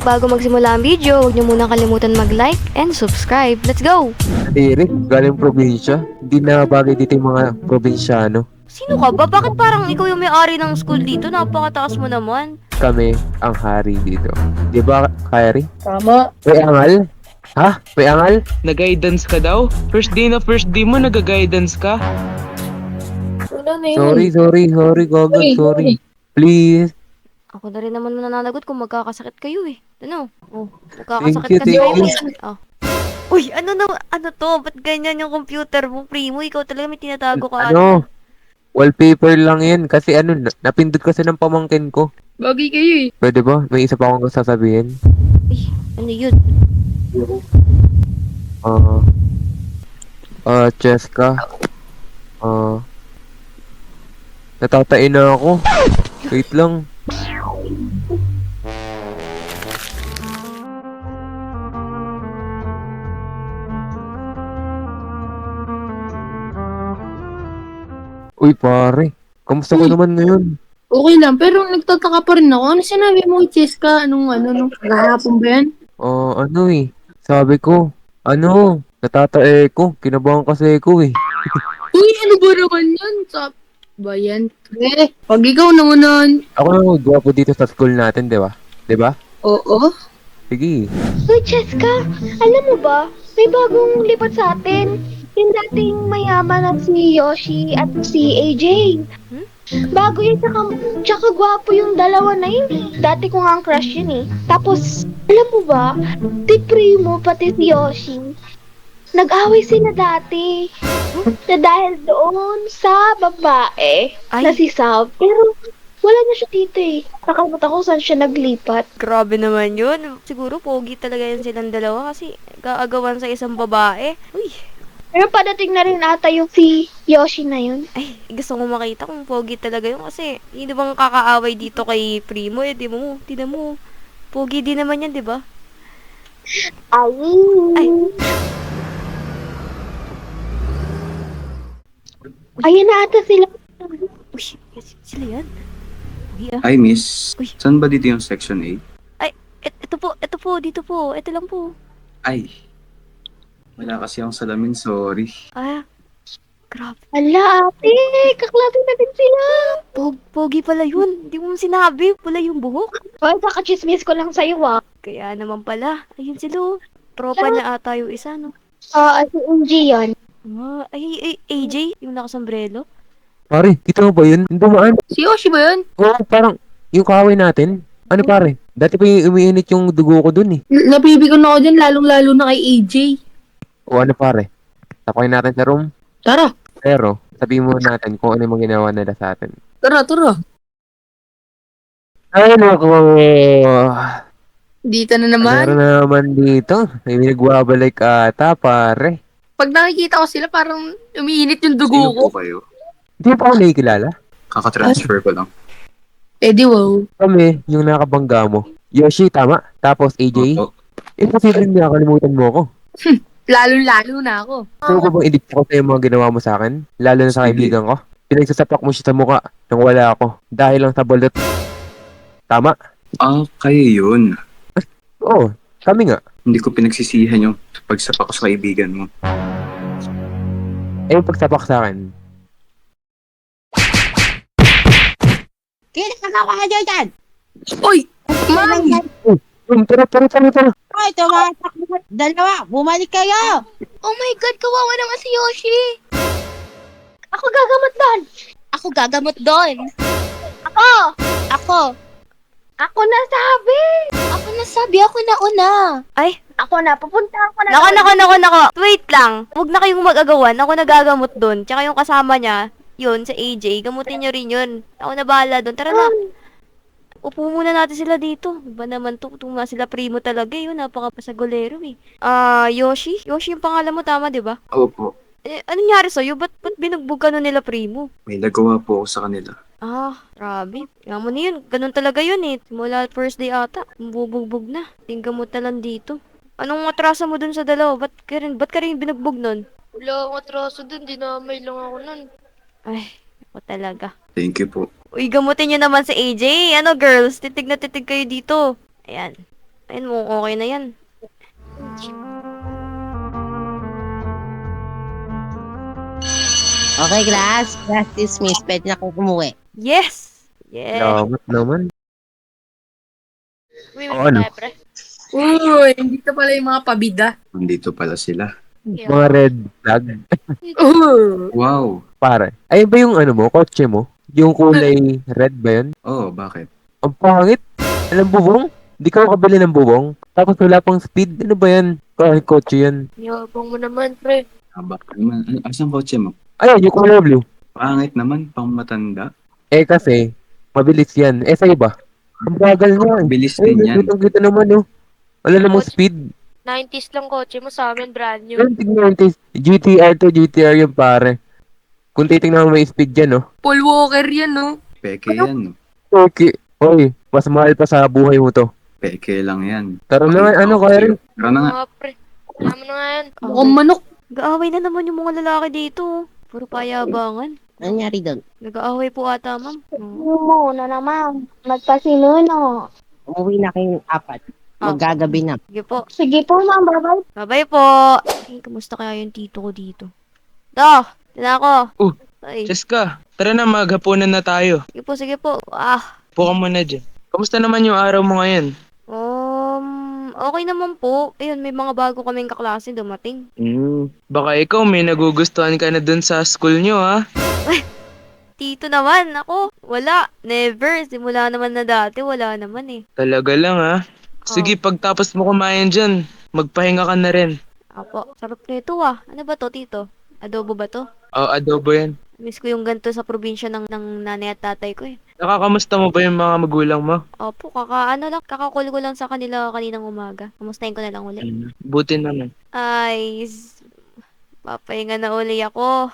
Bago magsimula ang video, huwag niyo muna kalimutan mag-like and subscribe. Let's go! Eric, galing probinsya. Hindi na bagay dito yung mga probinsyano. Sino ka ba? Bakit parang ikaw yung may-ari ng school dito? Napakataas mo naman. Kami ang hari dito. Di ba, Kyrie? Tama. May angal? Ha? May angal? Nag-guidance ka daw? First day mo, nag-guidance ka? Wala na yun. Sorry, Gogol, Sorry, sorry. Please. Ako na rin naman nananagot kung magkakasakit kayo eh. Ano? Oh. Magkakasakit Thank you, kasi thank kayo eh. Oh. Uy, ano to? Ba't ganyan yung computer mo, Primo? Ikaw talaga may tinatago ka. Ano? Wallpaper lang yan. Kasi napindot kasi ng pamangkin ko. Bagay kayo eh. Pwede ba? May isa pa akong sasabihin. Uy, ano yun? Cheska. Natatain na ako. Wait lang. Uy, pare. Kamusta ka naman ngayon? Okay lang, pero nagtataka pa rin ako. Ano sinabi mo, Cheska? Nung gahapon ba yan? Sabi ko, natatae ko. Kinabahan kasi ako eh. Uy, ano ba naman yan? Ba yan? Pag ikaw naman. Ako na gwapo dito sa school natin, di ba? Di ba? Oo. Sige. Uy, Cheska, alam mo ba, may bagong lipat sa atin. Yung dating mayaman na si Yoshi at si AJ. Bago yun, tsaka gwapo yung dalawa na yun eh. Dati ko nga ang crush yun eh. Tapos, alam mo ba, si Primo pati si Yoshi, nag-away sila dati. Na dahil doon sa babae na si Sav. Pero, wala na siya dito eh. Nakalimutan ko saan siya naglipat. Grabe naman yun. Siguro pogi talaga yan silang dalawa kasi gaagawan sa isang babae. Uy, Pero padating na rin ata yung si Yoshi na yun. ay, gusto ko makita kung pogi talaga yun kasi hindi bang kakaaway dito kay Primo eh, di mo, pogi din naman yan, di ba? Ay. Ay. Ayan na ata sila. Uy, sila yan? Pogi ah. Hi, miss. Uy. Saan ba dito yung section 8? Ito po, dito po, ito lang po. Ay, wala kasi akong salamin, sorry. Ah, grabe. Ala, ate. Kaklase na din sila. Pogi pala yun. Hindi mo sinabi, pala yung buhok. Ay, kakachismis ko lang sa'yo ah. Kaya naman pala, ayun sila. Oh. Tropa na ata yung isa, no? Si MG yan. Ah, ay, AJ, yung nakasombrero. Pare, kita mo ba yun? Yung dumaan. Si Yoshi ba yan? Oo, parang yung kaaway natin. Ano pare? Dati pa yung umiinit yung dugo ko dun eh. Napibigon ako dyan, lalong-lalo na kay AJ. O ano pare? Takoy natin sa room. Tara, Pero, sabihin muna natin kung ano yung mga ginawa nila sa atin. tara. Ay, naku. Dito na Meron naman. na naman dito. May nagwabalik ata, pare. Pag nakikita ko sila, parang umiinit yung dugo Sino ko. po kayo? Hindi pa ako nakikilala. Kakatransfer ko lang. Eh di wow. Kami, yung nakabangga mo. Yoshi, tama. Tapos AJ. Opo. Imposible na nakalimutan mo ako. Lalong-lalo na ako. Gusto ko bang i-dip ko sa'yo yung mga ginawa mo sa akin? Lalo na sa Sige. kaibigan ko. Pinagsasapak mo siya sa mukha nang wala ako. Dahil lang sa balot. Tama? Ah, kayo yun. Oo, kami nga. Hindi ko pinagsisihan yung pagsapak ko sa kaibigan mo. Eh, yung pagsapak sa akin. Kinakagawa ka dyan! Uy! Mami! Tara. Hoy, tumatak mo. Dalawa, bumalik kayo! Oh my God, kawawa naman si Yoshi. Ako gagamot doon. Ako gagamot doon. Ako. Ako. Ako nasabi. Ako nasabi, ako na una. Ay, Ako na, pupunta ako na. nako. Wait lang. Huwag na kayong mag-agawan. Ako nagagamot doon. Tsaka yung kasama niya, yun, sa AJ, gamutin nyo rin yun. Ako na bahala doon. Tara na. Upo muna natin sila dito. Iba naman to. Tunga sila Primo talaga yun. Napakapasagolero eh. Yoshi? Yoshi yung pangalan mo, tama, di ba? Opo. Eh, anong nangyari sa'yo? Ba't binugbog ka na nila Primo? May nagawa po ako sa kanila. Ah, grabe. Kaya mo na yun. Ganun talaga yun eh. Mula first day ata. Bubugbog na. Tinggamot na lang dito. Anong atraso mo dun sa dalawa? Ba't ka rin binugbog nun? Wala akong atraso dun. Dinamay lang ako nun. Ay, ako talaga. Thank you po. Uy, gamutin nyo naman si AJ. Ano, girls? Titig na titig kayo dito. Ayan. Ayan mo, okay na yan. Okay, class. Class dismissed. Pwede na akong umuwi. Yes! Yeah! Salamat naman. Uy, Oh, ano? pre. Uy, hindi ka pala yung mga pabida. Nandito pala sila. Mga red flag. Wow. Pare. Ayun ba yung ano mo, kotse mo? Yung kulay red ba yun? Oh, bakit? Ang pangit. Alam bubong? Di ka makabili ng bubong. Tapos wala pang speed. Ano ba yan? Kahit kotse yan. Yabang mo naman, pre. Bakit naman? Asan kotse mo? Ayun, yung kulay blue. Pangit naman, pang matanda. Eh kasi, mabilis yan. Eh sa'yo ba? Ang bagal niya. Bilis Eh, din yan. kita naman oh. Wala namang speed. 90s lang kotse mo sa amin, brand new. Yung tignan GTR to GTR yung pare. Kung titignan mo may speed dyan, oh. Paul Walker yan, no? Peke yan. Okay. Hoy, mas mahal pa sa buhay mo to. Peke lang yan. Tara na nga, ano kaya rin? Tara na nga. Pre. Alam mo na nga yan. Mukhang manok. Nag-aaway na naman yung mga lalaki dito. Puro payabangan. Ano nangyari doon? Nag-aaway po ata, ma'am. Mo na naman. Magpasinuno. Umuwi na kayong apat. Maggagabi na. Sige po. Sige po, ma'am. Bye-bye. Bye-bye po. Ay, kamusta kaya yung tito ko dito? Tina ako. Ay, Cheska, tara na maghapunan na tayo. sige po. Upo ka muna dyan. Kamusta naman yung araw mo ngayon? Okay naman po. Ayun, may mga bago kaming kaklase dumating. Baka ikaw may nagugustuhan ka na dun sa school nyo, ha? Tito naman, ako. Wala. Never. Simula naman na dati, wala naman eh. Talaga lang, ha? Sige, pagtapos mo kumain dyan, magpahinga ka na rin. Apo, sarap nito ah. Ano ba to, tito? Adobo ba to? Adobo yan. Miss ko yung ganito sa probinsya ng nanay at tatay ko eh. Nakakamusta mo ba yung mga magulang mo? Opo, kakakul ko lang sa kanila kaninang umaga. Kamustahin ko na lang ulit. Buti naman. Ay, papahinga na uli ako.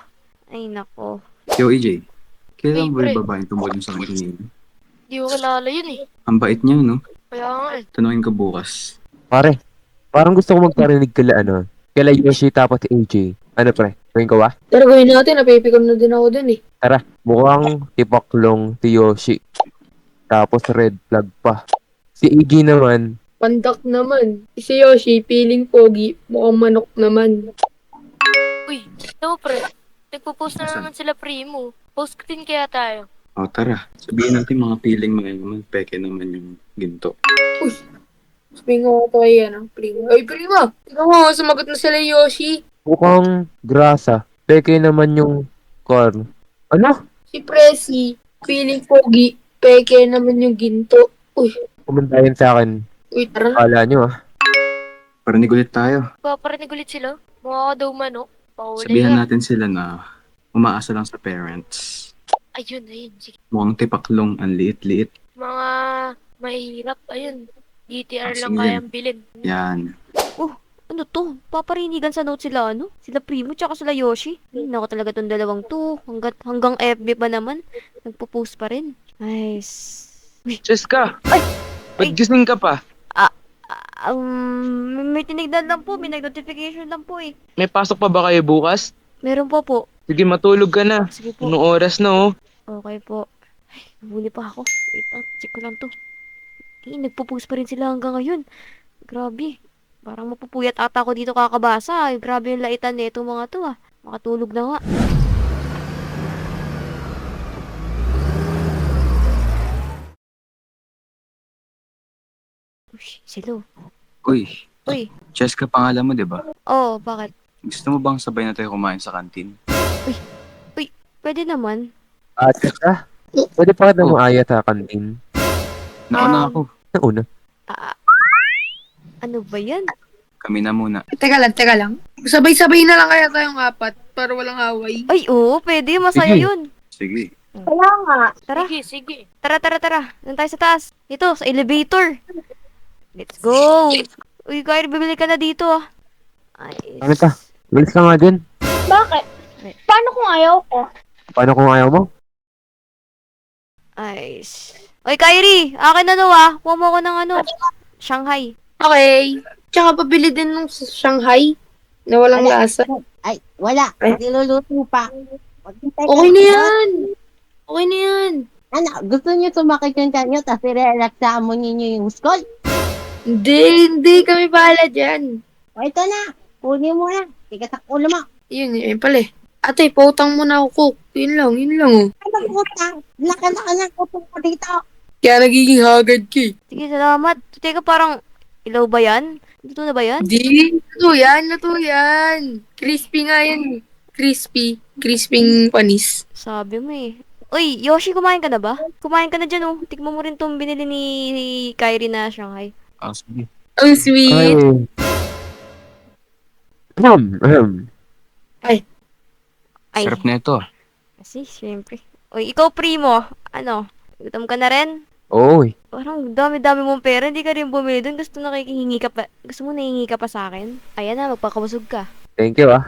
Ay, nako. Yo, EJ. Kailan Hey, ba yung pre. babaeng tumulong sa kanina? Di ko kilala yun eh. Ang bait niya, no? Kaya nga eh. Tanungin ko bukas. Pare, parang gusto ko magparinig kala Yoshi tapos AJ. Ano pre? Gawin ko ba? Tara, gawin natin. Napipikon na din ako dun, eh. Tara, mukhang tipaklong si Yoshi. Tapos red flag pa. Si AJ naman, Pandak naman. Si Yoshi, feeling pogi. Mukhang manok naman. Uy, no pre. Nagpo-post na Asan? naman sila primo. Post ko din kaya tayo. O, tara. Sabihin natin mga feeling mga naman. Peke naman yung ginto. Sabihin ko ito ay ano, primo. Ay, primo! Ikaw mo, sumagot na sila Yoshi. mukhang grasa. Peke naman yung corn. Ano? Si Presi, feeling pogi. Peke naman yung ginto. Uy, Kumantayin sa akin. tara na. Kala nyo ah. Parinig ulit tayo. Paparinig ulit sila. Mukha ka daw manok. Pauli Sabihan natin sila na umaasa lang sa parents. Ayun. Sige. Mukhang tipaklong, ang liit-liit. Mga mahirap. Ayun. DTR lang Sige. kayang bilhin. Yan. Ano to? Paparinigan sa note sila ano? Sila Primo tsaka sila Yoshi. Ay, nako talaga tong dalawang to. Hanggang FB pa naman. Nagpo-post pa rin. Nice. Cheska! Ay! Ba't gising ka pa? May tinignan lang po. May nag-notification lang po eh. May pasok pa ba kayo bukas? Meron pa po. Sige, matulog ka na. Sige po. Anong oras na, oh? Okay po. Ay, nabuli pa ako. Wait lang, check ko lang to. Eh, nagpo-post pa rin sila hanggang ngayon. Grabe. Parang mapupuyat ata ako dito kakabasa. Ay, grabe yung laitan nito mga to ah. Makatulog na nga. Uy, silo. Uy, Uy, Cheska pangalan mo, di ba? oh, bakit? Gusto mo bang sabay na tayo kumain sa kantin? Pwede naman. Teka. Pwede pa kita maaya sa kantin. Nauna ako. Nauna. Ano ba yan? Kami na muna. Teka lang. Sabay-sabay na lang kaya tayong apat para walang away. Ay, oo, pwede. Masaya Sige. yun. Sige. Kaya nga. Tara. Sige. Tara. Doon tayo sa taas. Dito, sa elevator. Let's go. Uy, Kyrie, bibili ka na dito ah. Ay, Ano ka? Bilis ka nga dyan. Bakit? Paano kung ayaw ko? Paano kung ayaw mo? ay. Uy, Kyrie, akin na no ah. Kuha mo ako ng ano, Shanghai. Okay. Tsaka pabili din ng Shanghai na walang lasa. Ay, wala. Niluluto pa. Okay na yan. Okay na yan. Ano, gusto niyo sumakit yung tiyan nyo, tapos i-relaxaan mo ninyo yung skull? Hindi kami bahala dyan. O ito na. Kunin mo na. Tigas ang ulo mo. Yun pala eh. Ate, pautang mo na ako, Cook. Yun lang oh. Ano ang utang? Laka-laka ng utang ko dito. Kaya nagiging hagad ka eh. Sige, salamat. Teka, parang ilaw ba yan? Dito na ba yan? Hindi, luto yan. Crispy nga yan. Crisping panis. Sabi mo eh. Uy, Yoshi, kumain ka na ba? Kumain ka na dyan, oh. Tikman mo rin tong binili ni Kyrie na Shanghai. Ah, sige. Ang sweet. Ay, Sarap na ito. kasi, syempre. Uy, ikaw, primo. Ano? Gutom ka na rin? Oy. Parang dami-dami mong pera. Hindi ka rin bumili dun. Gusto mo nahihingi ka pa sa akin? Ayan na, magpakabusog ka. Thank you, ah.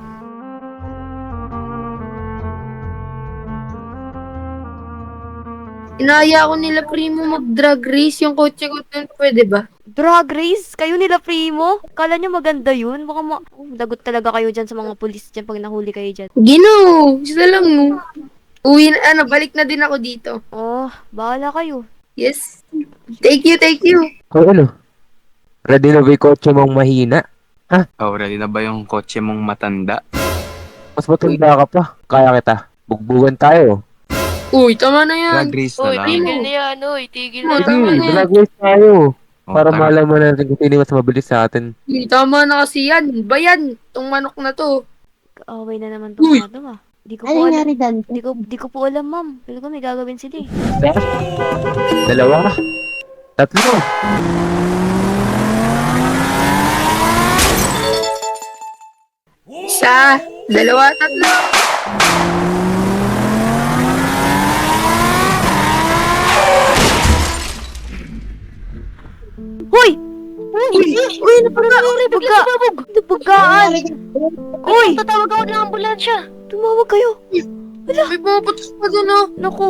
Inaya ko nila primo mag-drag race yung kotse ko. Pwede ba? Drag race? Kayo nila, primo? Kala nyo maganda yun? Baka dagot talaga kayo dyan sa mga pulis dyan pag nahuli kayo dyan. Gino, isa lang no. Balik na din ako dito. Oh, bahala kayo. Yes. Thank you. Kung ano? Ready na ba yung kotse mong mahina? Oh, ready na ba yung kotse mong matanda? Mas matanda ka pa. Kaya kita. Bugbugan tayo. Uy, tama na yan. Drag race na lang. na yan, uy. Tigil na. Sige, Tama na. drag race tayo. Oh, Para tara. malaman natin kung sino mas mabilis sa atin. Uy, tama na kasi yan. Bayan, tong manok na to. Kaaway na naman itong Uy! madam, ah. Di ko Ano po alam. nangyari dan? Di ko po alam, ma'am. Pero ko may gagawin sila eh. Dalawa. Tatlo. Isa, dalawa, tatlo. Hoy! Uy, Napagaan! Uy! Tatawag ako ng ambulansya. Tumawag kayo. May pumapatos pa dun oh. Naku,